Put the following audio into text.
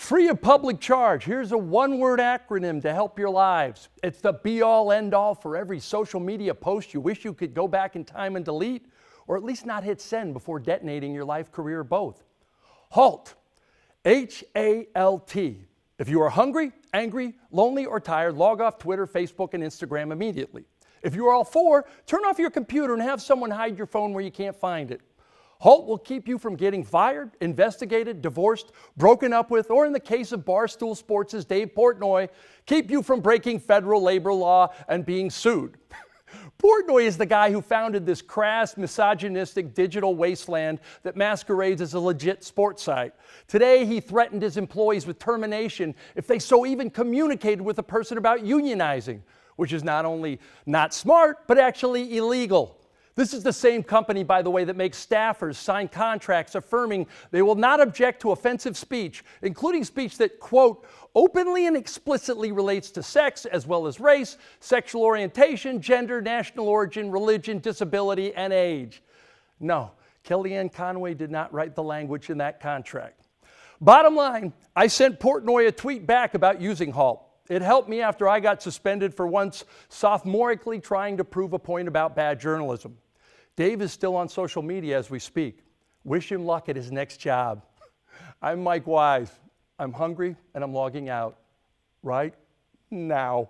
Free of public charge, here's a one-word acronym to help your lives. It's the be-all, end-all for every social media post you wish you could go back in time and delete, or at least not hit send before detonating your life, career, or both. HALT. H-A-L-T. If you are hungry, angry, lonely, or tired, log off Twitter, Facebook, and Instagram immediately. If you are all for, turn off your computer and have someone hide your phone where you can't find it. HALT will keep you from getting fired, investigated, divorced, broken up with, or in the case of Barstool Sports' Dave Portnoy, keep you from breaking federal labor law and being sued. Portnoy is the guy who founded this crass, misogynistic digital wasteland that masquerades as a legit sports site. Today, he threatened his employees with termination if they so even communicated with a person about unionizing, which is not only not smart, but actually illegal. This is the same company, by the way, that makes staffers sign contracts affirming they will not object to offensive speech, including speech that, quote, openly and explicitly relates to sex as well as race, sexual orientation, gender, national origin, religion, disability, and age. No, Kellyanne Conway did not write the language in that contract. Bottom line, I sent Portnoy a tweet back about using HALT. It helped me after I got suspended for once sophomorically trying to prove a point about bad journalism. Dave is still on social media as we speak. Wish him luck at his next job. I'm Mike Wise. I'm hungry and I'm logging out right now.